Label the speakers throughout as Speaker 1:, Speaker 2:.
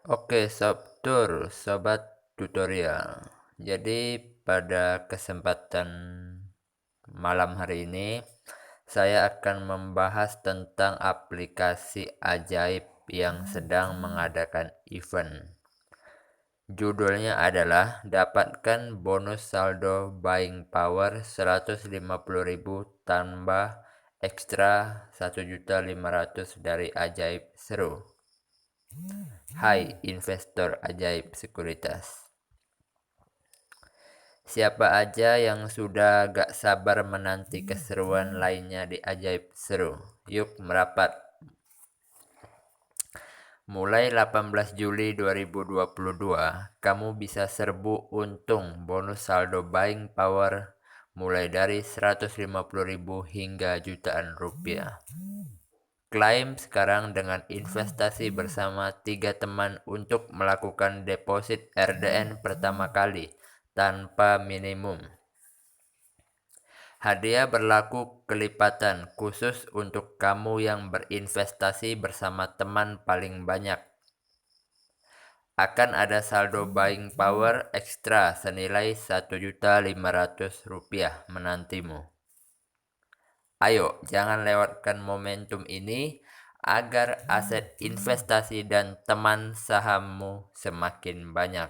Speaker 1: Oke, sobat tutorial. Jadi pada kesempatan malam hari ini saya akan membahas tentang aplikasi ajaib yang sedang mengadakan event. Judulnya adalah dapatkan bonus saldo buying power 150.000 tambah ekstra 1.500.000 dari ajaib seru. Hai investor ajaib sekuritas. Siapa aja yang sudah gak sabar menanti keseruan lainnya di ajaib seru? Yuk merapat. Mulai 18 Juli 2022, kamu bisa serbu untung bonus saldo buying power mulai dari 150.000 hingga jutaan rupiah. Klaim sekarang dengan investasi bersama 3 teman untuk melakukan deposit RDN pertama kali tanpa minimum. Hadiah berlaku kelipatan khusus untuk kamu yang berinvestasi bersama teman paling banyak. Akan ada saldo buying power ekstra senilai 1.500.000 menantimu. Ayo, jangan lewatkan momentum ini agar aset investasi dan teman sahammu semakin banyak.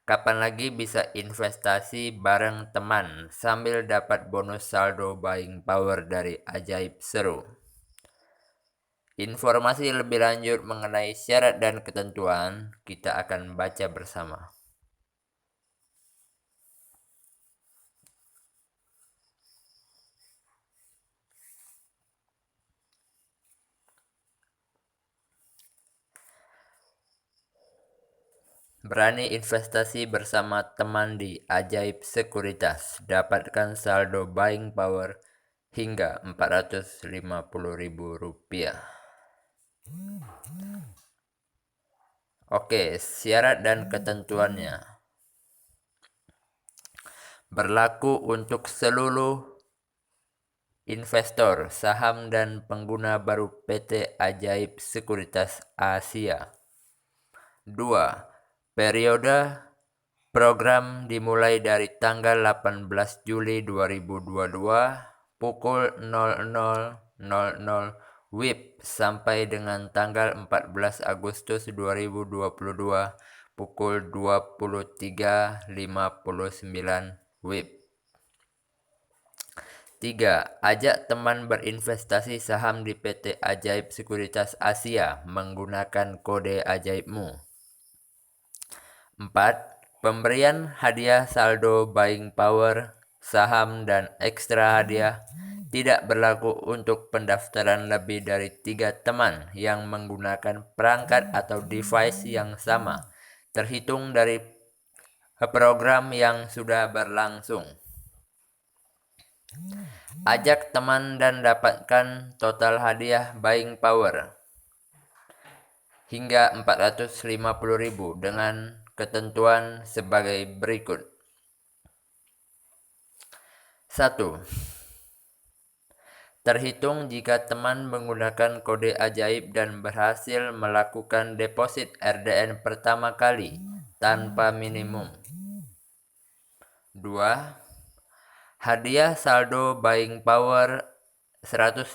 Speaker 1: Kapan lagi bisa investasi bareng teman sambil dapat bonus saldo buying power dari ajaib seru? Informasi lebih lanjut mengenai syarat dan ketentuan kita akan baca bersama. Berani investasi bersama teman di Ajaib Sekuritas. Dapatkan saldo buying power hingga 450.000 rupiah. Oke, syarat dan ketentuannya. Berlaku untuk seluruh investor saham dan pengguna baru PT Ajaib Sekuritas Asia. 2. Periode program dimulai dari tanggal 18 Juli 2022 pukul 00.00 WIB sampai dengan tanggal 14 Agustus 2022 pukul 23.59 WIB. 3. Ajak teman berinvestasi saham di PT Ajaib Sekuritas Asia menggunakan kode ajaibmu. 4. Pemberian hadiah saldo buying power, saham, dan ekstra hadiah tidak berlaku untuk pendaftaran lebih dari 3 teman yang menggunakan perangkat atau device yang sama, terhitung dari program yang sudah berlangsung. Ajak teman dan dapatkan total hadiah buying power hingga 450.000 dengan ketentuan sebagai berikut. 1. Terhitung jika teman menggunakan kode ajaib dan berhasil melakukan deposit RDN pertama kali tanpa minimum. 2. Hadiah saldo buying power 150.000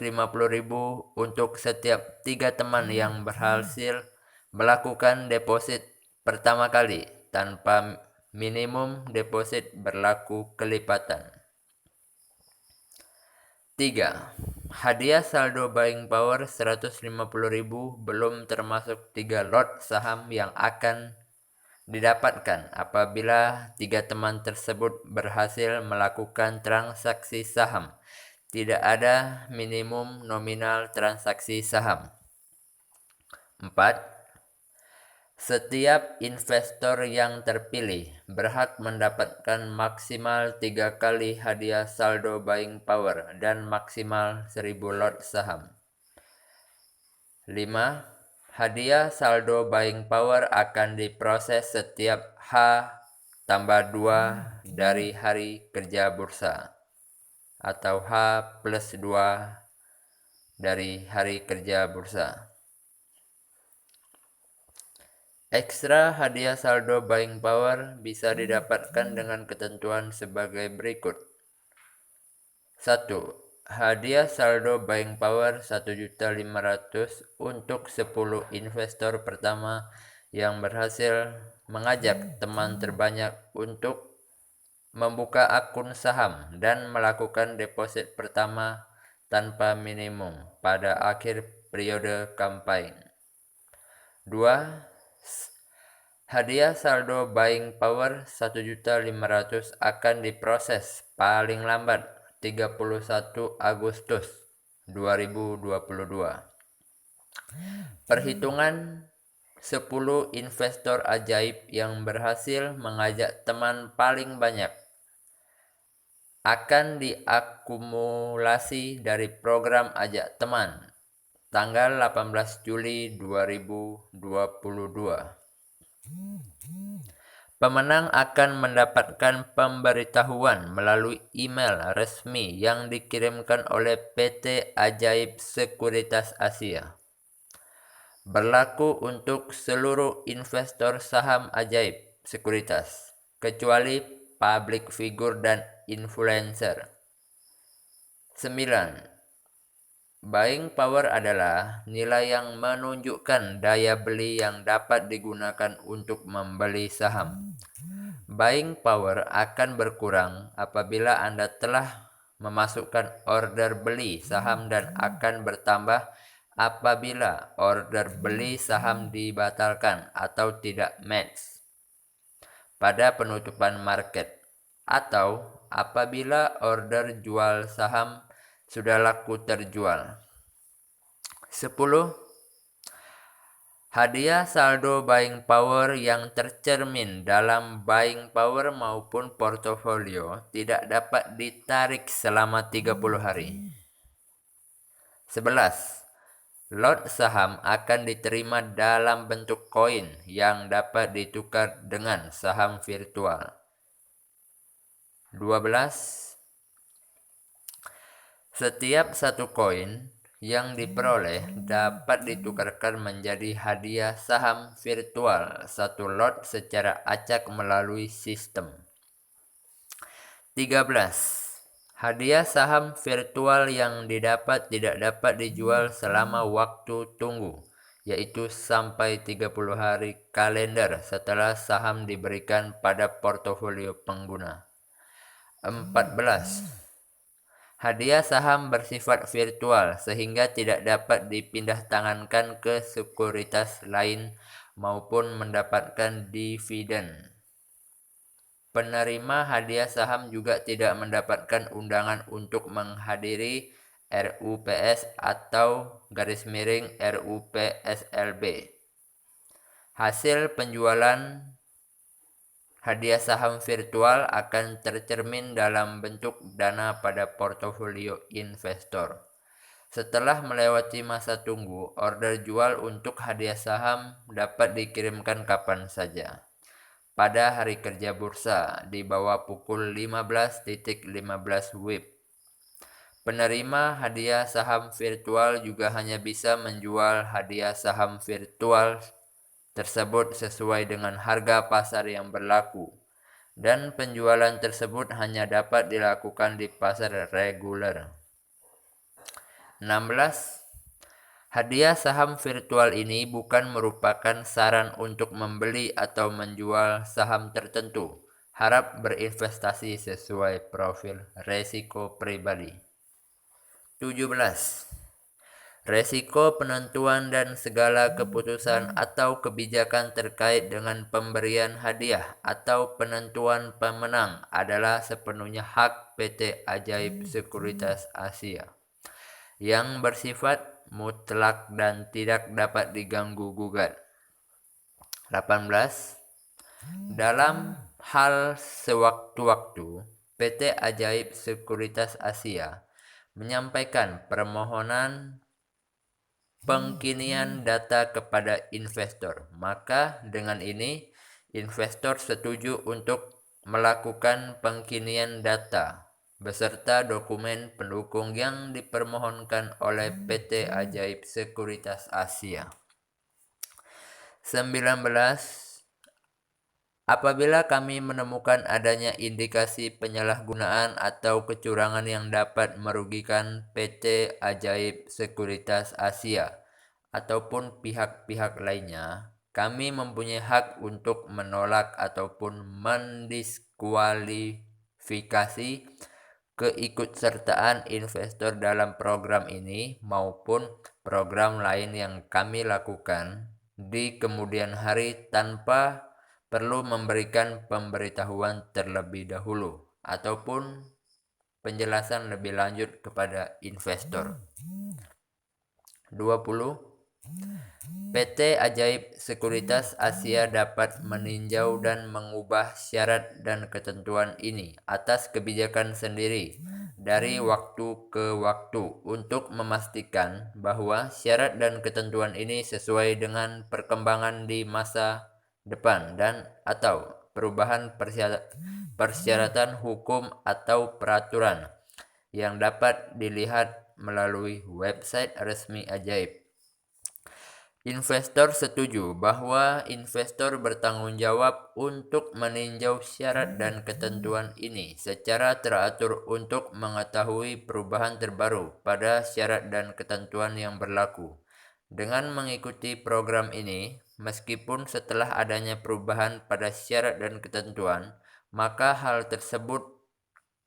Speaker 1: untuk setiap 3 teman yang berhasil melakukan deposit pertama kali tanpa minimum deposit berlaku kelipatan. 3. Hadiah saldo buying power 150.000 belum termasuk 3 lot saham yang akan didapatkan apabila 3 teman tersebut berhasil melakukan transaksi saham. Tidak ada minimum nominal transaksi saham. 4. Setiap investor yang terpilih berhak mendapatkan maksimal 3 kali hadiah saldo buying power dan maksimal 1.000 lot saham. 5. Hadiah saldo buying power akan diproses setiap H+2 dari hari kerja bursa atau H+2 dari hari kerja bursa. Ekstra hadiah saldo buying power bisa didapatkan dengan ketentuan sebagai berikut. 1. Hadiah saldo buying power 1.500.000 untuk 10 investor pertama yang berhasil mengajak teman terbanyak untuk membuka akun saham dan melakukan deposit pertama tanpa minimum pada akhir periode kampanye. 2. Hadiah saldo buying power 1.500.000 akan diproses paling lambat 31 Agustus 2022. Perhitungan 10 investor ajaib yang berhasil mengajak teman paling banyak akan diakumulasi dari program ajak teman tanggal 18 Juli 2022. Pemenang akan mendapatkan pemberitahuan melalui email resmi yang dikirimkan oleh PT Ajaib Sekuritas Asia. Berlaku untuk seluruh investor saham ajaib sekuritas, kecuali public figure dan influencer. 9. Buying power adalah nilai yang menunjukkan daya beli yang dapat digunakan untuk membeli saham. Buying power akan berkurang apabila Anda telah memasukkan order beli saham dan akan bertambah apabila order beli saham dibatalkan atau tidak match pada penutupan market, atau apabila order jual saham sudah laku terjual. 10. Hadiah saldo buying power yang tercermin dalam buying power maupun portofolio tidak dapat ditarik selama 30 hari. 11. Lot saham akan diterima dalam bentuk koin yang dapat ditukar dengan saham virtual. 12. Setiap satu koin yang diperoleh dapat ditukarkan menjadi hadiah saham virtual satu lot secara acak melalui sistem. 13. Hadiah saham virtual yang didapat tidak dapat dijual selama waktu tunggu, yaitu sampai 30 hari kalender setelah saham diberikan pada portofolio pengguna. 14. Hadiah saham bersifat virtual sehingga tidak dapat dipindah tangankan ke sekuritas lain maupun mendapatkan dividen. Penerima hadiah saham juga tidak mendapatkan undangan untuk menghadiri RUPS atau _RUPSLB. Hasil penjualan hadiah saham virtual akan tercermin dalam bentuk dana pada portofolio investor. Setelah melewati masa tunggu, order jual untuk hadiah saham dapat dikirimkan kapan saja. Pada hari kerja bursa di bawah pukul 15.15 WIB. Penerima hadiah saham virtual juga hanya bisa menjual hadiah saham virtual tersebut sesuai dengan harga pasar yang berlaku, dan penjualan tersebut hanya dapat dilakukan di pasar reguler. 16. Hadiah saham virtual ini bukan merupakan saran untuk membeli atau menjual saham tertentu. Harap berinvestasi sesuai profil resiko pribadi. 17. Resiko penentuan dan segala keputusan atau kebijakan terkait dengan pemberian hadiah atau penentuan pemenang adalah sepenuhnya hak PT Ajaib Sekuritas Asia, yang bersifat mutlak dan tidak dapat diganggu-gugat. 18. Dalam hal sewaktu-waktu, PT Ajaib Sekuritas Asia menyampaikan permohonan pengkinian data kepada investor. Maka dengan ini investor setuju untuk melakukan pengkinian data beserta dokumen pendukung yang dipermohonkan oleh PT Ajaib Sekuritas Asia. 19. Apabila kami menemukan adanya indikasi penyalahgunaan atau kecurangan yang dapat merugikan PT Ajaib Sekuritas Asia ataupun pihak-pihak lainnya, kami mempunyai hak untuk menolak ataupun mendiskualifikasi keikutsertaan investor dalam program ini maupun program lain yang kami lakukan di kemudian hari tanpa perlu memberikan pemberitahuan terlebih dahulu ataupun penjelasan lebih lanjut kepada investor. 20. PT Ajaib Sekuritas Asia dapat meninjau dan mengubah syarat dan ketentuan ini atas kebijakan sendiri dari waktu ke waktu untuk memastikan bahwa syarat dan ketentuan ini sesuai dengan perkembangan di masa depan dan atau perubahan persyaratan hukum atau peraturan yang dapat dilihat melalui website resmi Ajaib. Investor setuju bahwa investor bertanggung jawab untuk meninjau syarat dan ketentuan ini secara teratur untuk mengetahui perubahan terbaru pada syarat dan ketentuan yang berlaku. Dengan mengikuti program ini, meskipun setelah adanya perubahan pada syarat dan ketentuan, maka hal tersebut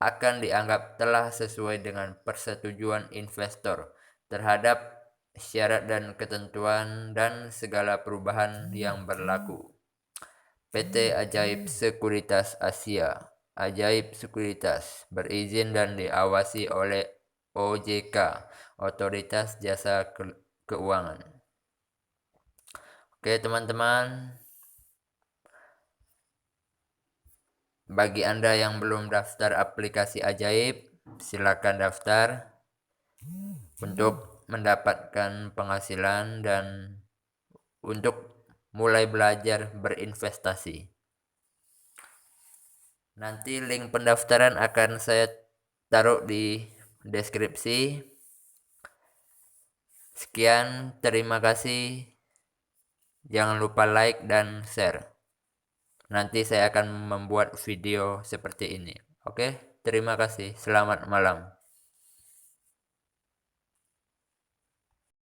Speaker 1: akan dianggap telah sesuai dengan persetujuan investor terhadap syarat dan ketentuan dan segala perubahan yang berlaku. PT Ajaib Sekuritas Asia, Ajaib Sekuritas, berizin dan diawasi oleh OJK, Otoritas Jasa Keuangan. Oke teman-teman, bagi Anda yang belum daftar aplikasi Ajaib, silakan daftar untuk mendapatkan penghasilan dan untuk mulai belajar berinvestasi. Nanti link pendaftaran akan saya taruh di deskripsi. Sekian, terima kasih. Jangan lupa like dan share. Nanti saya akan membuat video seperti ini. Oke, terima kasih. Selamat malam.